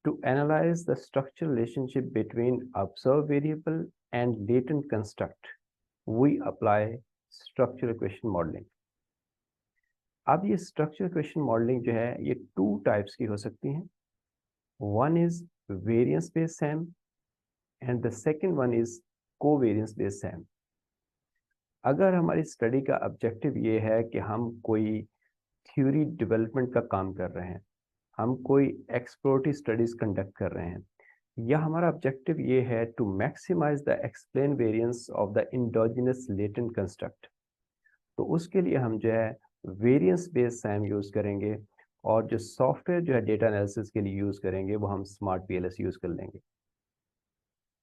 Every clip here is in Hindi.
To analyze the structural relationship between observed variable and latent construct, we apply structural equation modeling. अब ये structural equation modeling जो है ये 2 टाइप्स की हो सकती हैं. One is variance based SAM and the second one is covariance based SAM. अगर हमारी स्टडी का ऑब्जेक्टिव ये है कि हम कोई थ्योरी डेवलपमेंट का काम कर रहे हैं, हम कोई एक्सप्लोरेटरी स्टडीज कंडक्ट कर रहे हैं, या हमारा ऑब्जेक्टिव ये है to maximise the explain variance of the endogenous latent construct, तो उसके लिए हम जो है वेरिएंस बेस्ड सैम यूज़ करेंगे और जो सॉफ्टवेयर जो है डेटा एनालिसिस के लिए यूज़ करेंगे वो हम स्मार्ट पीएलएस यूज़ कर लेंगे.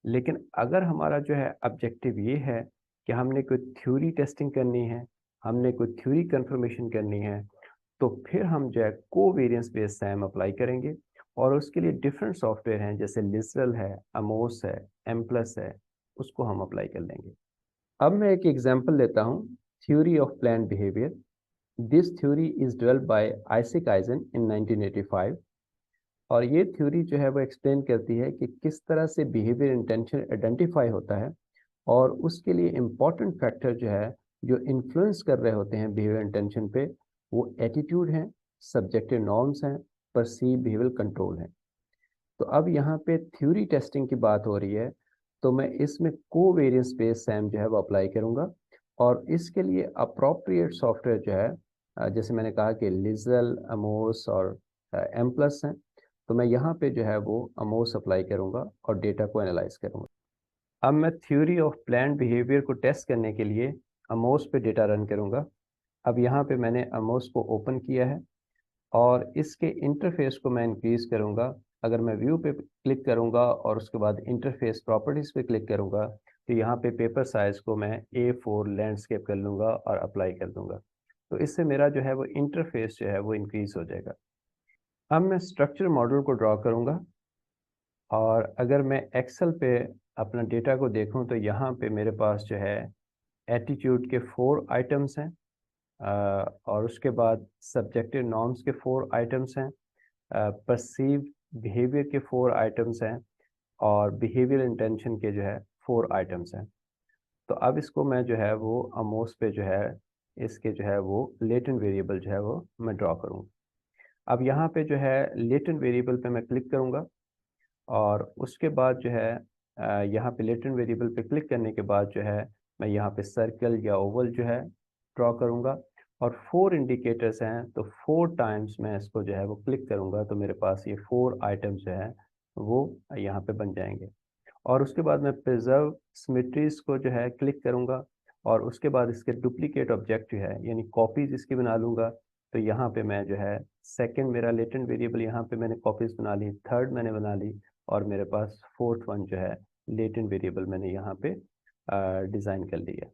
लेकिन अगर हमारा जो है ऑब्जेक्टिव ये है कि हमने कोई थ्योरी टेस्टिंग करनी है, हमने कोई थ्योरी कंफर्मेशन करनी है, तो फिर हम जो है कोवेरिएंस बेस्ड सैम अप्लाई करेंगे और उसके लिए डिफरेंट सॉफ्टवेयर हैं जैसे लिसरल है, अमोस है, एमप्लस है, उसको हम अप्लाई कर लेंगे. अब मैं एक एग्जांपल लेता हूँ, theory of plan behaviour. This theory is developed by Icek Ajzen in 1985 और ये थ्योरी जो है वो एक्सप्लेन करती है कि किस तरह से बिहेवियर इंटेंशन आइडेंटिफाई होता है और उसके लिए इम्पॉर्टेंट फैक्टर जो है जो इन्फ्लुएंस कर रहे होते हैं बिहेवियर इंटेंशन पे, वो एटीट्यूड हैं, सब्जेक्टिव नॉर्म्स हैं, परसीव बिहेवियर कंट्रोल हैं. तो अब यहाँ पे थ्योरी टेस्टिंग की बात हो रही है, तो मैं इसमें कोवेरिएंस बेस्ड सैम जो है वो अप्लाई करूँगा और इसके लिए अप्रोप्रिएट सॉफ्टवेयर जो है जैसे मैंने कहा कि लिजल, अमोस और एमप्लस हैं, तो मैं यहाँ पे जो है वो अमोस अप्लाई करूँगा और डेटा को एनालाइज करूँगा. अब मैं थ्योरी ऑफ प्लान बिहेवियर को टेस्ट करने के लिए अमोस पे डेटा रन करूँगा. अब यहाँ पे मैंने अमोस को ओपन किया है और इसके इंटरफेस को मैं इंक्रीज़ करूँगा. अगर मैं व्यू पे क्लिक करूँगा और उसके बाद इंटरफेस प्रॉपर्टीज़ पे क्लिक करूँगा, तो यहाँ पे पेपर साइज़ को मैं A4 लैंडस्केप कर लूँगा और अप्लाई कर दूँगा. तो इससे मेरा जो है वो इंटरफेस जो है वो इंक्रीज़ हो जाएगा. अब मैं स्ट्रक्चर मॉडल को ड्रॉ करूँगा और अगर मैं एक्सेल पे अपना डेटा को देखूँ तो यहाँ पे मेरे पास जो है एटीट्यूड के 4 आइटम्स हैं और उसके बाद सब्जेक्टिव नॉर्म्स के 4 आइटम्स हैं, परसीव बिहेवियर के 4 आइटम्स हैं और बिहेवियर इंटेंशन के जो है 4 आइटम्स हैं. तो अब इसको मैं जो है वो अमोस पे जो है इसके जो है वो लेटेंट वेरिएबल जो है वो मैं ड्रॉ करूँगा. अब यहाँ पे जो है लेटेंट वेरिएबल पे मैं क्लिक करूँगा और उसके बाद जो है यहाँ पे लेटेंट वेरिएबल पे क्लिक करने के बाद जो है मैं यहाँ पे सर्कल या ओवल जो है ड्रॉ करूँगा और 4 इंडिकेटर्स हैं, तो 4 टाइम्स मैं इसको जो है वो क्लिक करूँगा तो मेरे पास ये 4 आइटम्स जो है वो यहाँ पे बन जाएंगे. और उसके बाद मैं प्रिजर्व सिमेट्रीज को जो है क्लिक करूँगा और उसके बाद इसके डुप्लीकेट ऑब्जेक्ट जो है यानी कॉपीज इसकी बना लूँगा. तो यहाँ पे मैं जो है सेकंड मेरा लेटेंट वेरिएबल यहाँ पे मैंने कॉपीज बना ली, थर्ड मैंने बना ली और मेरे पास फोर्थ वन जो है लेटेंट वेरिएबल मैंने यहाँ पे डिज़ाइन कर लिया.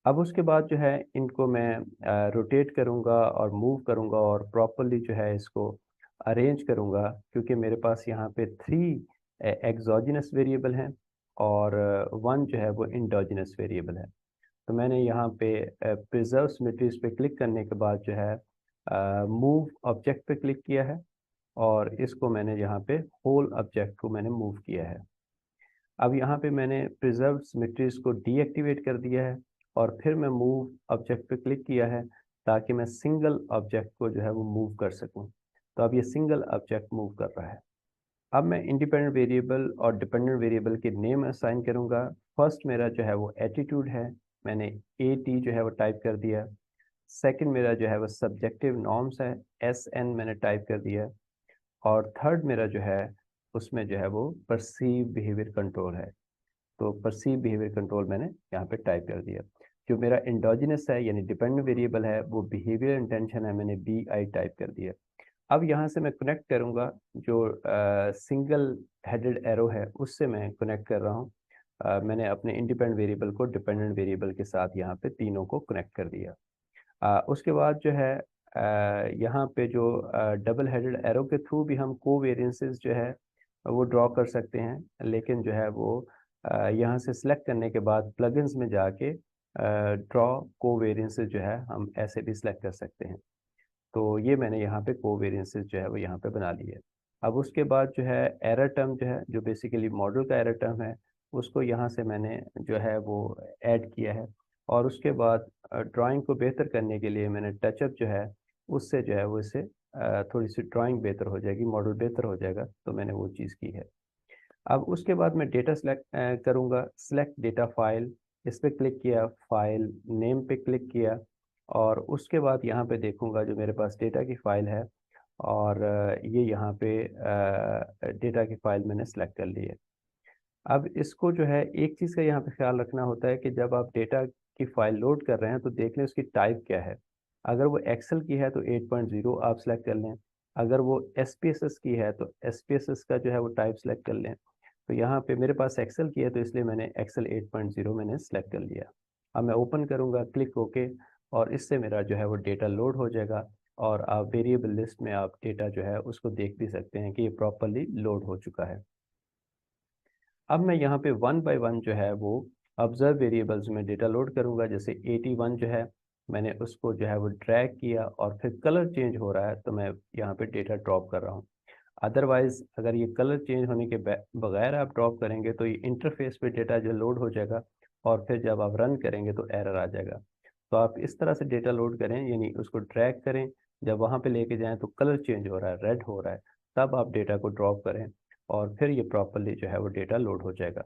अब उसके बाद जो है इनको मैं रोटेट करूँगा और मूव करूँगा और प्रॉपरली जो है इसको अरेंज करूँगा क्योंकि मेरे पास यहाँ पे 3 एक्सोजिनस वेरिएबल हैं और 1 जो है वो इंडोजिनस वेरिएबल है. तो मैंने यहाँ पे प्रिजर्व सिमेट्रीज पे क्लिक करने के बाद जो है मूव ऑब्जेक्ट पे क्लिक किया है और इसको मैंने यहाँ पे होल ऑब्जेक्ट को मैंने मूव किया है. अब यहाँ पे मैंने प्रिजर्व सिमेट्रीज को डीएक्टिवेट कर दिया है और फिर मैं मूव ऑब्जेक्ट पे क्लिक किया है ताकि मैं सिंगल ऑब्जेक्ट को जो है वो मूव कर सकूं. तो अब ये सिंगल ऑब्जेक्ट मूव कर रहा है. अब मैं इंडिपेंडेंट वेरिएबल और डिपेंडेंट वेरिएबल के नेम असाइन करूंगा. फर्स्ट मेरा जो है वो एटीट्यूड है, मैंने AT जो है वो टाइप कर दिया. सेकंड मेरा जो है वो सब्जेक्टिव नॉर्म्स है, SN मैंने टाइप कर दिया और थर्ड मेरा जो है उसमें जो है वो परसीव बिहेवियर कंट्रोल है. तो परसीव बिहेवियर कंट्रोल मैंने यहाँ पे टाइप कर दिया. जो मेरा इंडोजिनस है यानी डिपेंडेंट वेरिएबल है वो बिहेवियर इंटेंशन है, मैंने BI टाइप कर दिया. अब यहाँ से मैं कनेक्ट करूँगा जो सिंगल हेडेड एरो है उससे मैं कनेक्ट कर रहा हूँ. मैंने अपने इंडिपेंडेंट वेरिएबल को डिपेंडेंट वेरिएबल के साथ यहाँ पे तीनों को कनेक्ट कर दिया. उसके बाद जो है यहाँ पे जो डबल हेडेड एरो के थ्रू भी हम कोवेरिएंसेस जो है वो ड्रॉ कर सकते हैं, लेकिन जो है वो यहाँ से सिलेक्ट करने के बाद प्लगइन्स में जाके ड्रॉ कोवेरिएंसेस जो है हम ऐसे भी सिलेक्ट कर सकते हैं. तो ये मैंने यहाँ पे कोवेरिएंसेस जो है वो यहाँ पे बना ली है. अब उसके बाद जो है एरर टर्म जो है, जो बेसिकली मॉडल का एरर टर्म है, उसको यहाँ से मैंने जो है वो ऐड किया है। और उसके बाद ड्राइंग को बेहतर करने के लिए मैंने टचअप जो है उससे जो है वो इससे थोड़ी सी ड्राइंग बेहतर हो जाएगी, मॉडल बेहतर हो जाएगा, तो मैंने वो चीज़ की है। अब उसके बाद मैं डेटा सेलेक्ट करूँगा, सेलेक्ट डेटा फाइल, इस पर क्लिक किया, फाइल नेम पे क्लिक किया, और उसके बाद यहाँ पे देखूँगा जो मेरे पास डेटा की फ़ाइल है, और ये यहाँ पे डेटा की फ़ाइल मैंने सेलेक्ट कर ली है। अब इसको जो है एक चीज़ का यहाँ पे ख्याल रखना होता है कि जब आप डेटा की फ़ाइल लोड कर रहे हैं तो देख लें उसकी टाइप क्या है। अगर वो एक्सेल की है तो 8.0 आप सेलेक्ट कर लें, अगर वो एसपीएसएस की है तो एसपीएसएस का जो है वो टाइप सेलेक्ट कर लें। तो यहाँ पे मेरे पास एक्सेल की है तो इसलिए मैंने एक्सेल 8.0 मैंने सेलेक्ट कर लिया। अब मैं ओपन करूँगा, क्लिक ओके, और इससे मेरा जो है वो डेटा लोड हो जाएगा, और आप वेरिएबल लिस्ट में आप डेटा जो है उसको देख भी सकते हैं कि ये प्रॉपर्ली लोड हो चुका है। अब मैं यहाँ पे वन बाय वन जो है वो ऑब्जर्व वेरिएबल्स में डेटा लोड करूँगा। जैसे 81 जो है, मैंने उसको जो है वो ड्रैग किया और फिर कलर चेंज हो रहा है तो मैं यहाँ पे डेटा ड्रॉप कर रहा हूँ। अदरवाइज़ अगर ये कलर चेंज होने के बगैर आप ड्रॉप करेंगे तो ये इंटरफेस पे डेटा जो लोड हो जाएगा, और फिर जब आप रन करेंगे तो एरर आ जाएगा। तो आप इस तरह से डेटा लोड करें, यानी उसको ड्रैग करें, जब वहाँ पे लेके जाएँ तो कलर चेंज हो रहा है, रेड हो रहा है, तब आप डेटा को ड्रॉप करें, और फिर ये प्रॉपर्ली जो है वो डेटा लोड हो जाएगा।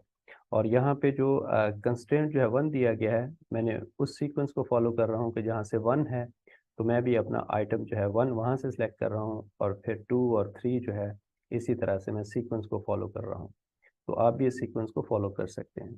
और यहाँ पे जो कंस्ट्रेंट जो है 1 दिया गया है, मैंने उस सीक्वेंस को फॉलो कर रहा हूँ कि जहाँ से 1 है, तो मैं भी अपना आइटम जो है 1 वहाँ से सिलेक्ट कर रहा हूँ, और फिर 2 और 3 जो है इसी तरह से मैं सीक्वेंस को फॉलो कर रहा हूँ। तो आप भी इस सीक्वेंस को फॉलो कर सकते हैं।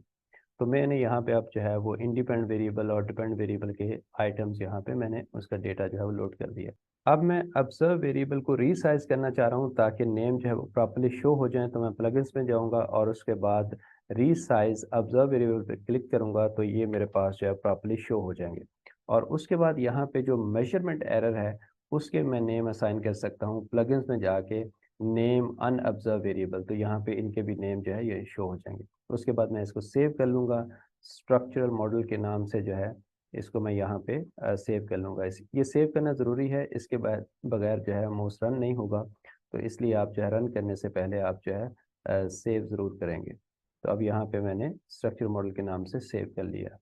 तो मैंने यहाँ पे अब जो है वो इंडिपेंडेंट वेरिएबल और डिपेंडेंट वेरिएबल के आइटम्स यहाँ पे मैंने उसका डेटा जो है वो लोड कर दिया। अब मैं ऑब्जर्व वेरिएबल को रीसाइज करना चाह रहा हूँ ताकि नेम जो है वो प्रॉपर्ली शो हो जाए, तो मैं प्लगइन्स में जाऊँगा और उसके बाद रीसाइज ऑब्जर्व वेरिएबल पे क्लिक करूँगा तो ये मेरे पास जो है प्रॉपर्ली शो हो जाएंगे। और उसके बाद यहाँ पे जो मेजरमेंट एरर है उसके मैं नेम असाइन कर सकता हूँ प्लगइन्स में जाके, नेम अनऑब्जर्व वेरिएबल, तो यहाँ पे इनके भी नेम जो है ये शो हो जाएंगे। उसके बाद मैं इसको सेव कर लूँगा, स्ट्रक्चरल मॉडल के नाम से जो है इसको मैं यहाँ पे सेव कर लूँगा। इस ये सेव करना ज़रूरी है, इसके बाद बगैर जो है मोस्ट रन नहीं होगा, तो इसलिए आप जो है रन करने से पहले आप जो है सेव ज़रूर करेंगे। तो अब यहाँ पे मैंने स्ट्रक्चर मॉडल के नाम से सेव कर लिया।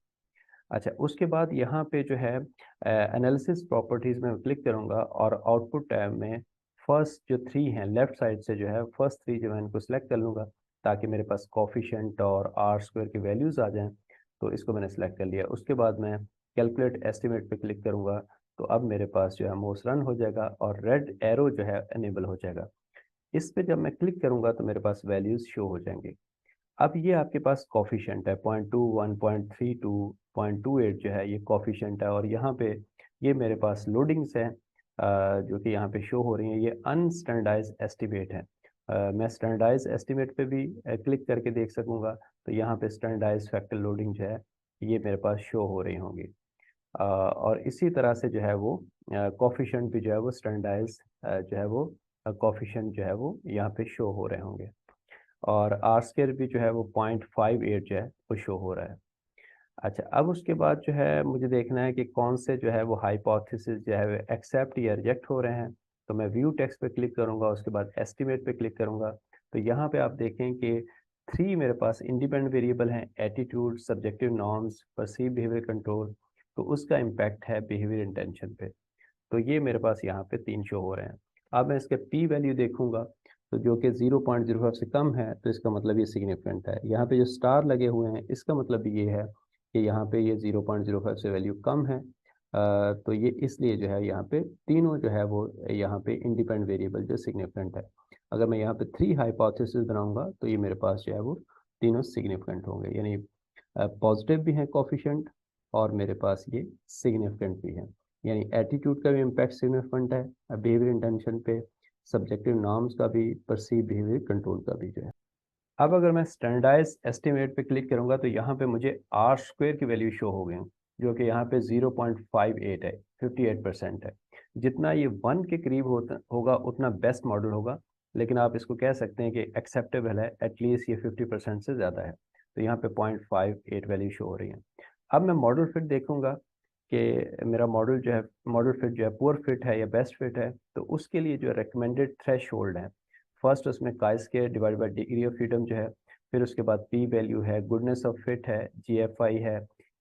अच्छा, उसके बाद यहाँ पे जो है एनालिसिस प्रॉपर्टीज़ में क्लिक करूँगा, और आउटपुट टैब में फर्स्ट जो 3 हैं लेफ़्ट साइड से जो है फर्स्ट 3 जो है इनको सेलेक्ट कर लूँगा, ताकि मेरे पास कोएफ़िशिएंट और आर स्क्वायर की वैल्यूज़ आ जाएँ। तो इसको मैंने सेलेक्ट कर लिया। उसके बाद मैं कैलकुलेट एस्टिमेट पे क्लिक करूँगा, तो अब मेरे पास जो है मोस्ट रन हो जाएगा और रेड एरो जो है इनेबल हो जाएगा। इस पे जब मैं क्लिक करूँगा तो मेरे पास वैल्यूज़ शो हो जाएँगी। अब ये आपके पास कोएफ़िशिएंट है 0.21, 0.32, 0.28 जो है ये कोएफ़िशिएंट है, और यहाँ पे ये मेरे पास लोडिंग्स हैं जो कि यहाँ पे शो हो रही हैं। ये अनस्टैंडर्डाइज़्ड एस्टिमेट है। मैं स्टैंडर्डाइज़्ड एस्टिमेट पे भी क्लिक करके देख सकूँगा, तो यहाँ पे स्टैंडर्डाइज़्ड फैक्टर लोडिंग जो है ये मेरे पास शो हो रही होंगी। और इसी तरह से जो है वो कोएफ़िशिएंट भी जो है वो स्टैंडर्डाइज़्ड जो है वो कोएफ़िशिएंट जो है वो यहाँ पे शो हो रहे होंगे, और आर स्क्वायर भी जो है वो 0.58 जो है वो शो हो रहा है। अच्छा, अब उसके बाद जो है मुझे देखना है कि कौन से जो है वो हाइपोथेसिस जो है वो एक्सेप्ट या रिजेक्ट हो रहे हैं। तो मैं व्यू टेक्स्ट पे क्लिक करूँगा, उसके बाद एस्टिमेट पे क्लिक करूँगा। तो यहाँ पे आप देखें कि 3 मेरे पास इंडिपेंडेंट वेरिएबल हैं, attitude, subjective norms, perceived behaviour control, तो उसका इम्पैक्ट है बिहेवियर इंटेंशन पे। तो ये मेरे पास यहाँ पे 3 शो हो रहे हैं। अब मैं इसके पी वैल्यू देखूँगा, तो जो कि 0.05 से कम है, तो इसका मतलब ये सिग्निफिकेंट है। यहाँ पे जो स्टार लगे हुए हैं, इसका मतलब भी ये है कि यहाँ पे ये 0.05 से वैल्यू कम है। तो ये इसलिए जो है यहाँ पे तीनों जो है वो यहाँ पे इंडिपेंडेंट वेरिएबल जो सिग्निफिकेंट है। अगर मैं यहाँ पे 3 हाइपोथेसिस बनाऊँगा, तो ये मेरे पास जो है वो तीनों सिग्निफिकेंट होंगे, यानी पॉजिटिव भी हैं कोएफ़िशिएंट, और मेरे पास ये सिग्निफिकेंट भी हैं। यानी एटीट्यूड का भी इम्पैक्ट सिग्निफिकेंट है बिहेवियर इंटेंशन पे, सब्जेक्टिव नॉर्म्स का भी, परसीव्ड बिहेवियर कंट्रोल का भी जो है। अब अगर मैं स्टैंडर्डाइज एस्टिमेट पे क्लिक करूंगा तो यहाँ पे मुझे आर स्क्वायर की वैल्यू शो हो गई, जो कि यहाँ पे 0.58 है, 58% है। जितना ये 1 के करीब होगा उतना बेस्ट मॉडल होगा, लेकिन आप इसको कह सकते हैं कि एक्सेप्टेबल है, एटलीस्ट ये 50% से ज़्यादा है। तो यहाँ पे 0.58 वैल्यू शो हो रही है। अब मैं मॉडल फिट देखूंगा कि मेरा मॉडल जो है, मॉडल फिट जो है पुअर फिट है या बेस्ट फिट है, तो उसके लिए जो रिकमेंडेड थ्रेश होल्ड है फर्स्ट उसमें chi square divide by degree of freedom जो है, फिर उसके बाद पी वैल्यू है, गुडनेस ऑफ फिट है, GFI है,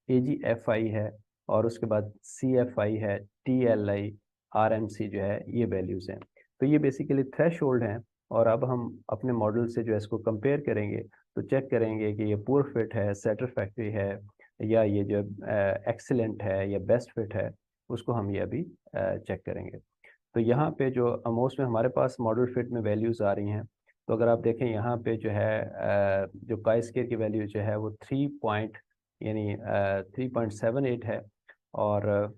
AGFI है, और उसके बाद CFI है, TLI, RMC जो है, ये वैल्यूज़ हैं। तो ये बेसिकली थ्रेश होल्ड हैं, और अब हम अपने मॉडल से जो है इसको कंपेयर करेंगे तो चेक करेंगे कि ये पुअर फिट है, सेटिस्फैक्ट्री है, या ये जो एक्सीलेंट है या बेस्ट फिट है, उसको हम ये अभी चेक करेंगे। तो यहाँ पे जो अमोस्ट में हमारे पास मॉडल फिट में वैल्यूज़ आ रही हैं, तो अगर आप देखें यहाँ पे जो है जो काई स्क्वायर की वैल्यू जो है वो 3.78 है, और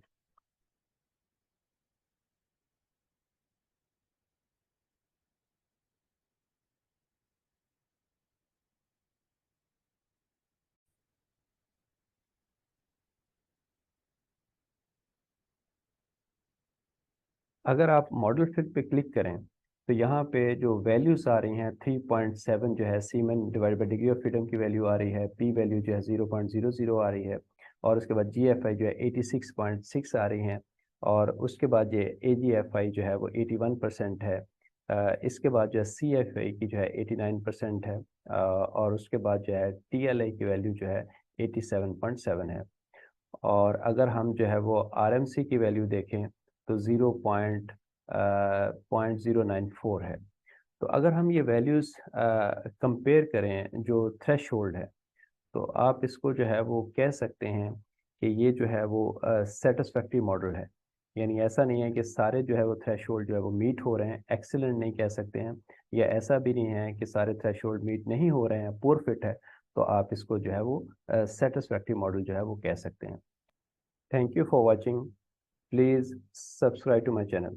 अगर आप मॉडल फिट पे क्लिक करें तो यहाँ पे जो वैल्यूज़ आ रही हैं 3.7 जो है सीमेन divide by degree of freedom की वैल्यू आ रही है, पी वैल्यू जो है 0.00 आ रही है, और उसके बाद GFI जो है 86.6 आ रही हैं, और उसके बाद ये AGFI जो है वो 81% है, इसके बाद जो है CFI की जो है 89% है, और उसके बाद जो है TLI की वैल्यू जो है 87.7 है। और अगर हम जो है वो RMC की वैल्यू देखें तो 0.094 है। तो अगर हम ये वैल्यूज़ कंपेयर करें जो थ्रेश होल्ड है, तो आप इसको जो है वो कह सकते हैं कि ये जो है वो सेटिस्फैक्ट्री मॉडल है। यानी ऐसा नहीं है कि सारे जो है वो थ्रेश होल्ड जो है वो मीट हो रहे हैं, एक्सीलेंट नहीं कह सकते हैं, या ऐसा भी नहीं है कि सारे थ्रेश होल्ड मीट नहीं हो रहे हैं, पुअर फिट है, तो आप इसको जो है वो सेटिस्फैक्ट्री मॉडल जो है वो कह सकते हैं। Thank you for watching. Please subscribe to my channel.